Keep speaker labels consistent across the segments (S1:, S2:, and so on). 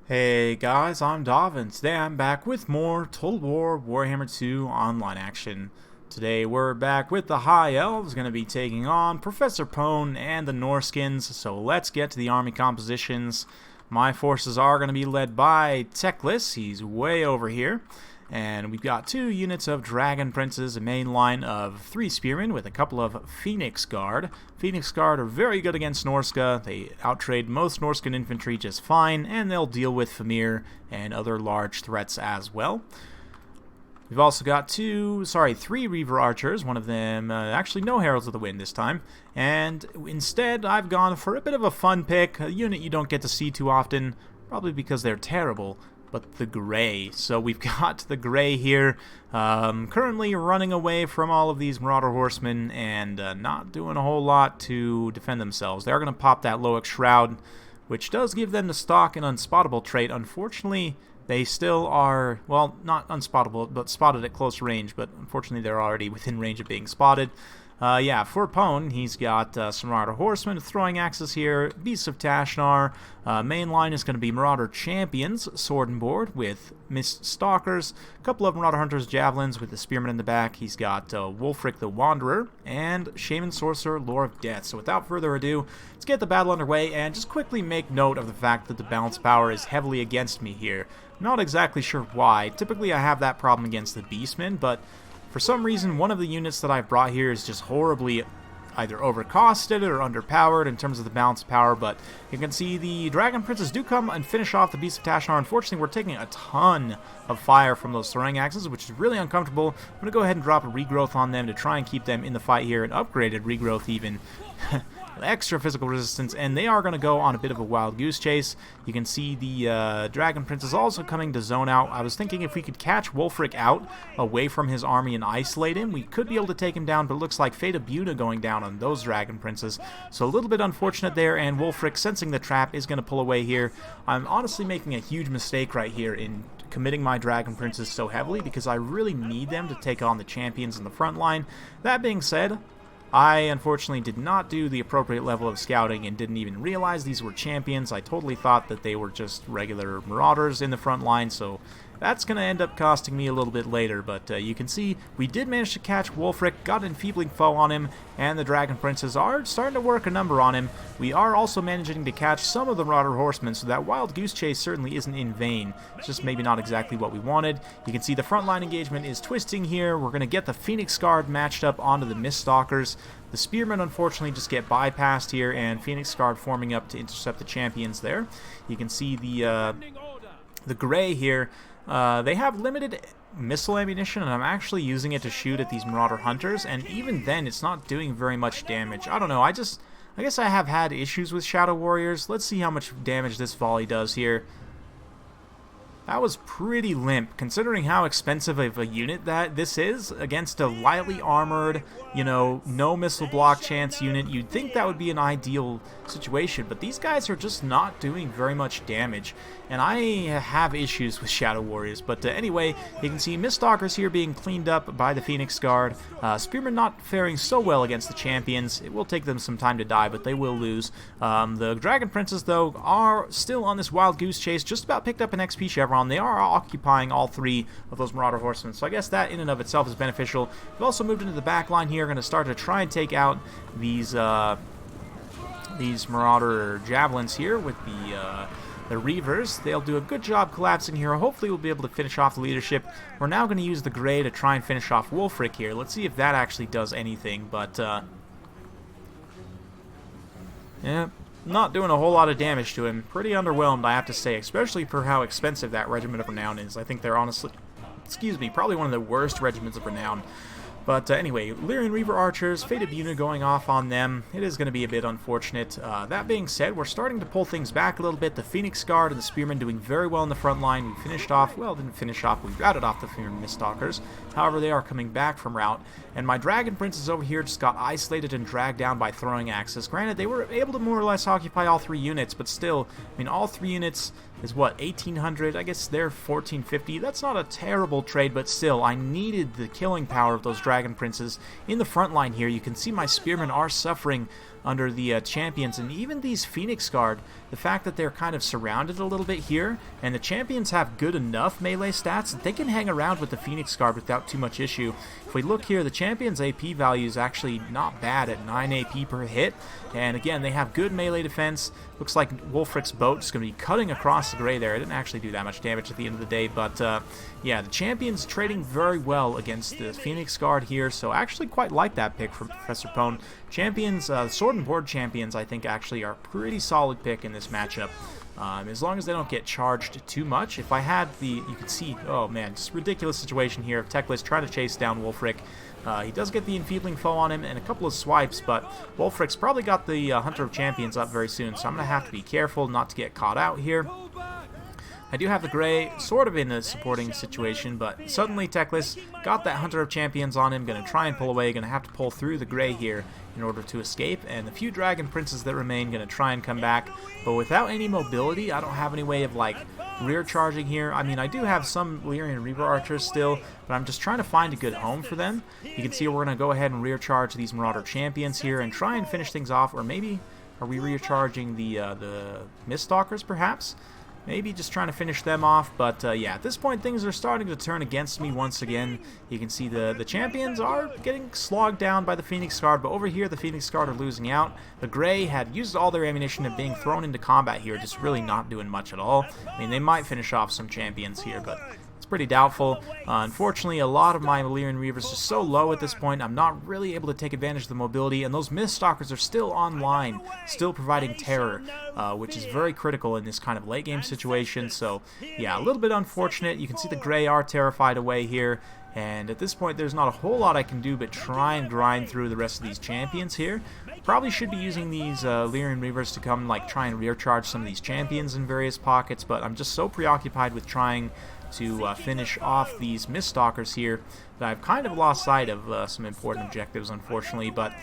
S1: Hey guys, I'm Davin. Today I'm back with more Total War Warhammer 2 online action. Today we're back with the High Elves, going to be taking on Professor Pone and the Norskins, so let's get to the army compositions. My forces are going to be led by Teclis, he's way over here. And we've got 2 units of Dragon Princes, a main line of 3 Spearmen with a couple of Phoenix Guard. Phoenix Guard are very good against Norsca. They outtrade most Norscan infantry just fine, and they'll deal with Famir and other large threats as well. We've also got 3 Reaver Archers, one of them actually no Heralds of the Wind this time. And instead, I've gone for a bit of a fun pick, a unit you don't get to see too often, probably because they're terrible. But the Grey. So we've got the Grey here, currently running away from all of these Marauder Horsemen and not doing a whole lot to defend themselves. They're going to pop that Loic Shroud, which does give them the stock and unspottable trait. Unfortunately, they still are, well, not unspottable, but spotted at close range, but unfortunately they're already within range of being spotted. For Pone, he's got some Marauder Horsemen, throwing axes here, Beasts of Tashnar. Main line is going to be Marauder Champions, sword and board, with Mist Stalkers, a couple of Marauder Hunters Javelins with the Spearman in the back. He's got Wulfric the Wanderer, and Shaman Sorcerer, Lore of Death. So without further ado, let's get the battle underway, and just quickly make note of the fact that the balance power is heavily against me here. Not exactly sure why. Typically I have that problem against the Beastmen, but for some reason, one of the units that I've brought here is just horribly either overcosted or underpowered in terms of the balance power, but you can see the Dragon Princes do come and finish off the Beast of Tashnar. Unfortunately, we're taking a ton of fire from those throwing axes, which is really uncomfortable. I'm going to go ahead and drop a regrowth on them to try and keep them in the fight here, an upgraded regrowth even. Extra physical resistance, and they are going to go on a bit of a wild goose chase. You can see the Dragon Prince is also coming to zone out. I was thinking if we could catch Wulfric out away from his army and isolate him, we could be able to take him down, but it looks like Fate of Buna going down on those Dragon Princes. So a little bit unfortunate there, and Wulfric, sensing the trap, is going to pull away here. I'm honestly making a huge mistake right here in committing my Dragon Princes so heavily because I really need them to take on the champions in the front line. That being said, I unfortunately did not do the appropriate level of scouting and didn't even realize these were champions. I totally thought that they were just regular marauders in the front line, so that's going to end up costing me a little bit later. But you can see we did manage to catch Wulfric, got an enfeebling foe on him, and the Dragon Princes are starting to work a number on him. We are also managing to catch some of the Marauder Horsemen, so that wild goose chase certainly isn't in vain. It's just maybe not exactly what we wanted. You can see the frontline engagement is twisting here. We're going to get the Phoenix Guard matched up onto the Mist Stalkers. The Spearmen unfortunately just get bypassed here, and Phoenix Guard forming up to intercept the champions there. You can see the Grey here. They have limited missile ammunition, and I'm actually using it to shoot at these Marauder Hunters, and even then it's not doing very much damage. I don't know, I guess I have had issues with Shadow Warriors. Let's see how much damage this volley does here. That was pretty limp, considering how expensive of a unit that this is against a lightly armored, no missile block chance unit. You'd think that would be an ideal situation, but these guys are just not doing very much damage, and I have issues with Shadow Warriors. But anyway, you can see Mist Stalkers here being cleaned up by the Phoenix Guard. Spearmen not faring so well against the champions. It will take them some time to die, but they will lose. The Dragon Princes, though, are still on this wild goose chase, just about picked up an XP chevron. They are occupying all 3 of those Marauder Horsemen, so I guess that in and of itself is beneficial. We've also moved into the back line here, going to start to try and take out these Marauder Javelins here with the Reavers. They'll do a good job collapsing here. Hopefully we'll be able to finish off the leadership. We're now going to use the Grey to try and finish off Wulfric here. Let's see if that actually does anything, but yeah, not doing a whole lot of damage to him. Pretty underwhelmed, I have to say, especially for how expensive that Regiment of Renown is. I think they're honestly, probably one of the worst Regiments of Renown. But anyway, Lyrian Reaver Archers, Fate of Buna going off on them. It is going to be a bit unfortunate. That being said, we're starting to pull things back a little bit. The Phoenix Guard and the Spearmen doing very well in the front line. We finished off, well, didn't finish off, we routed off the Mist Stalkers. However, they are coming back from rout. And my Dragon Princes over here just got isolated and dragged down by throwing axes. Granted, they were able to more or less occupy all 3 units, but still, I mean, all 3 units is what, 1,800? I guess they're 1,450. That's not a terrible trade, but still, I needed the killing power of those Dragon Princes in the front line here. You can see my Spearmen are suffering under the champions, and even these Phoenix Guard, the fact that they're kind of surrounded a little bit here, and the champions have good enough melee stats that they can hang around with the Phoenix Guard without too much issue. If we look here, the champions AP value is actually not bad at 9 AP per hit, and again, they have good melee defense. Looks like Wulfric's boat is going to be cutting across the gray there. It didn't actually do that much damage at the end of the day, but yeah, the champions trading very well against the Phoenix Guard here, so I actually quite like that pick from Professor Pone. Champions, sword and board champions, I think actually are a pretty solid pick in this matchup. As long as they don't get charged too much. If I had the, you can see, oh man, just ridiculous situation here of Teclis trying to chase down Wulfric. He does get the Enfeebling Foe on him and a couple of swipes, but Wulfric's probably got the Hunter of Champions up very soon, so I'm going to have to be careful not to get caught out here. I do have the Gray sort of in a supporting situation, but suddenly Teclis got that Hunter of Champions on him, going to try and pull away, going to have to pull through the Gray here in order to escape, and the few Dragon Princes that remain going to try and come back, but without any mobility, I don't have any way of like rear charging here. I mean, I do have some Lyrian Reaver Archers still, but I'm just trying to find a good home for them. You can see we're going to go ahead and rear charge these Marauder Champions here and try and finish things off, or maybe are we rear charging the Miststalkers perhaps? Maybe just trying to finish them off, but yeah, at this point things are starting to turn against me once again. You can see the champions are getting slogged down by the Phoenix Guard, but over here the Phoenix Guard are losing out. The Gray had used all their ammunition and being thrown into combat here, just really not doing much at all. I mean, they might finish off some champions here, but it's pretty doubtful. Unfortunately, a lot of my Valyrian Reavers are so low at this point, I'm not really able to take advantage of the mobility, and those Miststalkers are still online, still providing terror, which is very critical in this kind of late game situation. So yeah, a little bit unfortunate. You can see the Gray are terrified away here, and at this point there's not a whole lot I can do but try and grind through the rest of these champions here. Probably should be using these Lyrian Reavers to come like try and rear charge some of these champions in various pockets, but I'm just so preoccupied with trying to finish off these Miststalkers here that I've kind of lost sight of some important objectives, unfortunately. But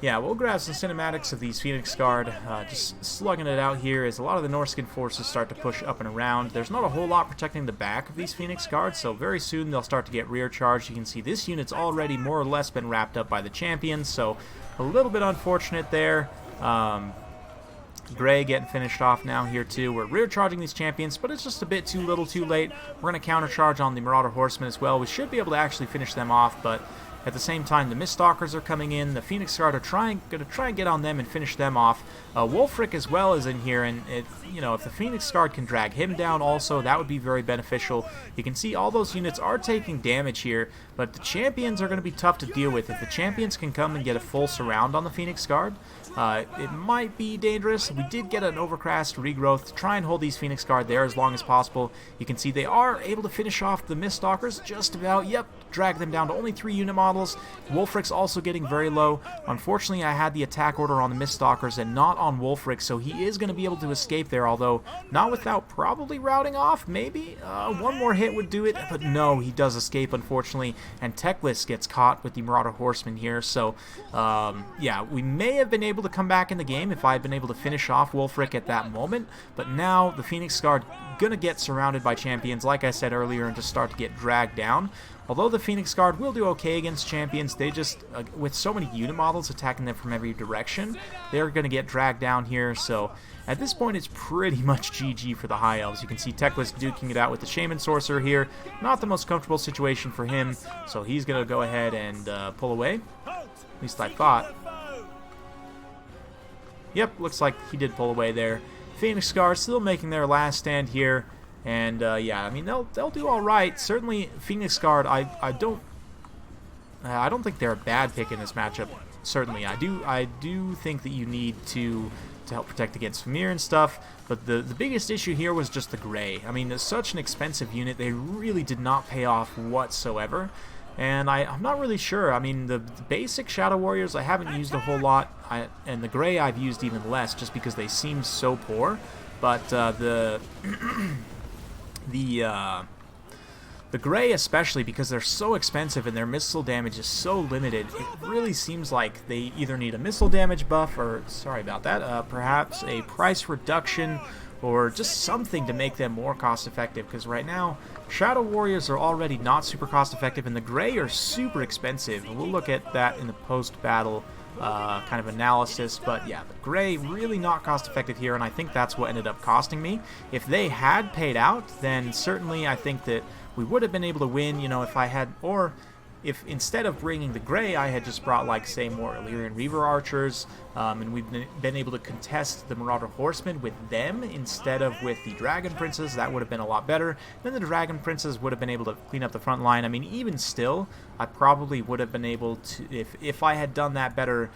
S1: yeah, we'll grab some cinematics of these Phoenix Guard, just slugging it out here as a lot of the Norscan forces start to push up and around. There's not a whole lot protecting the back of these Phoenix Guards, so very soon they'll start to get rear charged. You can see this unit's already more or less been wrapped up by the champions, so a little bit unfortunate there. Gray getting finished off now here too. We're rear charging these champions, but it's just a bit too little too late. We're going to countercharge on the Marauder Horsemen as well. We should be able to actually finish them off, but at the same time, the Miststalkers are coming in. The Phoenix Guard are going to try and get on them and finish them off. Wulfric as well is in here, and if the Phoenix Guard can drag him down also, that would be very beneficial. You can see all those units are taking damage here, but the champions are going to be tough to deal with. If the champions can come and get a full surround on the Phoenix Guard, it might be dangerous. We did get an Overcast regrowth to try and hold these Phoenix Guard there as long as possible. You can see they are able to finish off the Miststalkers just about. Yep, drag them down to only 3 unit models. Wulfric's also getting very low. Unfortunately, I had the attack order on the Miststalkers and not on Wulfric, so he is going to be able to escape there, although not without probably routing off. Maybe one more hit would do it, but no, he does escape, unfortunately, and Teclis gets caught with the Marauder Horseman here. So yeah, we may have been able to come back in the game if I had been able to finish off Wulfric at that moment, but now the Phoenix Guard gonna get surrounded by champions, like I said earlier, and just start to get dragged down. Although the Phoenix Guard will do okay against champions, they just, with so many unit models attacking them from every direction, they're going to get dragged down here. So at this point, it's pretty much GG for the High Elves. You can see Teclis duking it out with the Shaman Sorcerer here. Not the most comfortable situation for him, so he's going to go ahead and pull away. At least I thought. Yep, looks like he did pull away there. Phoenix Guard still making their last stand here. And yeah, I mean they'll do all right. Certainly, Phoenix Guard. I don't think they're a bad pick in this matchup. Certainly, I do think that you need to help protect against Famir and stuff. But the biggest issue here was just the Gray. I mean, it's such an expensive unit. They really did not pay off whatsoever. And I'm not really sure. I mean, the basic Shadow Warriors I haven't used a whole lot, and the Gray I've used even less, just because they seem so poor. But the Gray especially, because they're so expensive and their missile damage is so limited, it really seems like they either need a missile damage buff or, sorry about that, perhaps a price reduction or just something to make them more cost effective, because right now Shadow Warriors are already not super cost effective and the Gray are super expensive. We'll look at that in the post-battle kind of analysis, but yeah, the gray really not cost effective here, and I think that's what ended up costing me. If they had paid out, then certainly I think that we would have been able to win, you know, if I had, or if instead of bringing the gray, I had just brought, like, say, more Illyrian Reaver archers, and we've been able to contest the Marauder Horsemen with them instead of with the Dragon Princes, that would have been a lot better. Then the Dragon Princes would have been able to clean up the front line. I mean, even still, I probably would have been able to, if I had done that better,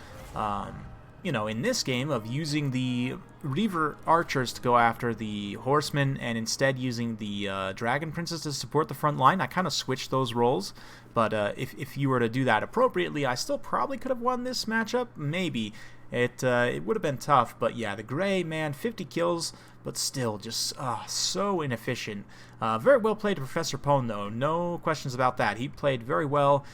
S1: you know, in this game, of using the Reaver archers to go after the horsemen and instead using the Dragon Princes to support the front line. I kind of switched those roles, but if you were to do that appropriately, I still probably could have won this matchup. Maybe. It would have been tough, but yeah, the gray, man, 50 kills, but still just so inefficient. Very well played Professor Pone, though. No questions about that. He played very well.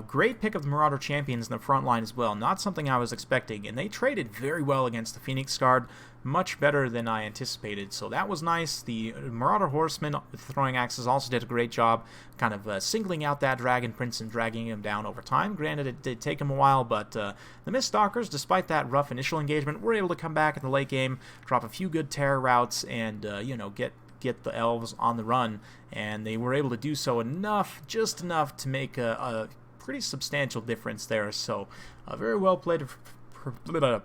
S1: Great pick of the Marauder Champions in the front line as well. Not something I was expecting, and they traded very well against the Phoenix Guard. Much better than I anticipated, so that was nice. The Marauder Horsemen with throwing axes also did a great job kind of singling out that Dragon Prince and dragging him down over time. Granted, it did take him a while, but the Miststalkers, despite that rough initial engagement, were able to come back in the late game, drop a few good terror routes, and you know, get the Elves on the run, and they were able to do so just enough to make a pretty substantial difference there. So very well played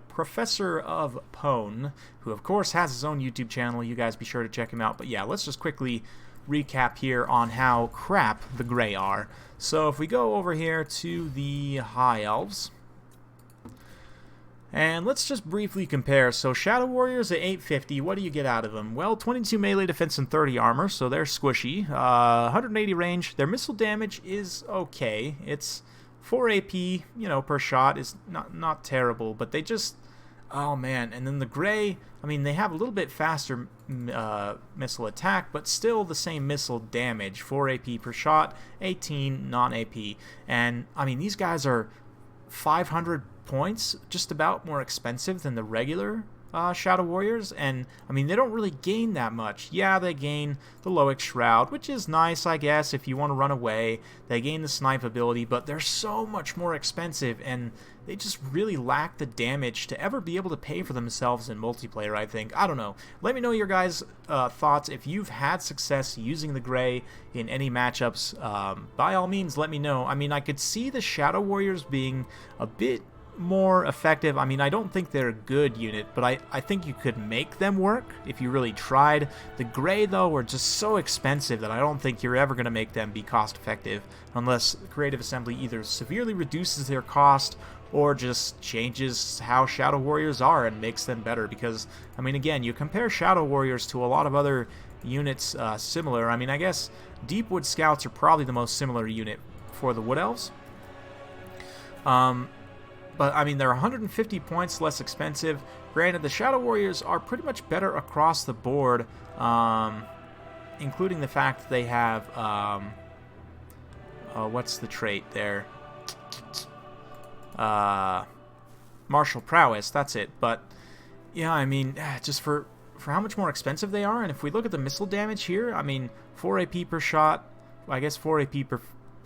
S1: Professor of Pone, who of course has his own YouTube channel. You guys be sure to check him out. But yeah, let's just quickly recap here on how crap the gray are. So if we go over here to the High Elves, and let's just briefly compare. So Shadow Warriors at 850, what do you get out of them? Well, 22 melee defense and 30 armor, so they're squishy. 180 range. Their missile damage is okay. It's 4 AP, you know, per shot is not terrible, but they just, oh man. And then the gray, I mean, they have a little bit faster missile attack, but still the same missile damage. 4 AP per shot, 18 non-AP. And I mean, these guys are 500 points, just about more expensive than the regular Shadow Warriors, and I mean, they don't really gain that much. Yeah, they gain the Loic Shroud, which is nice, I guess, if you want to run away. They gain the snipe ability, but they're so much more expensive, and they just really lack the damage to ever be able to pay for themselves in multiplayer, I think. I don't know. Let me know your guys' thoughts. If you've had success using the gray in any matchups, by all means, let me know. I mean, I could see the Shadow Warriors being a bit more effective. I mean, I don't think they're a good unit, but I think you could make them work if you really tried. The gray, though, are just so expensive that I don't think you're ever going to make them be cost effective unless Creative Assembly either severely reduces their cost or just changes how Shadow Warriors are and makes them better. Because, I mean, again, you compare Shadow Warriors to a lot of other units similar. I mean, I guess Deepwood Scouts are probably the most similar unit for the Wood Elves. But, I mean, they're 150 points less expensive. Granted, the Shadow Warriors are pretty much better across the board, including the fact that they have, what's the trait there? Martial Prowess, that's it. But, yeah, I mean, just for how much more expensive they are, and if we look at the missile damage here, I mean, 4 AP per shot, I guess 4 AP per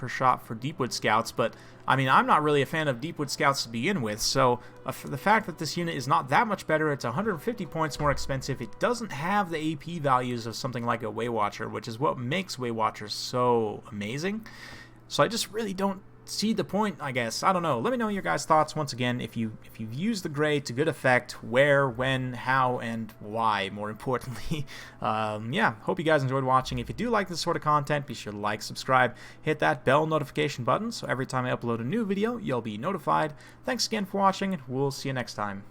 S1: shot for Deepwood Scouts, but I mean, I'm not really a fan of Deepwood Scouts to begin with, so for the fact that this unit is not that much better, it's 150 points more expensive, it doesn't have the AP values of something like a Waywatcher, which is what makes Waywatchers so amazing. So I just really don't see the point, I guess. I don't know. Let me know your guys' thoughts once again. If you've used the gray to good effect, where, when, how, and why, more importantly. Yeah, hope you guys enjoyed watching. If you do like this sort of content, be sure to like, subscribe, hit that bell notification button so every time I upload a new video, you'll be notified. Thanks again for watching, and we'll see you next time.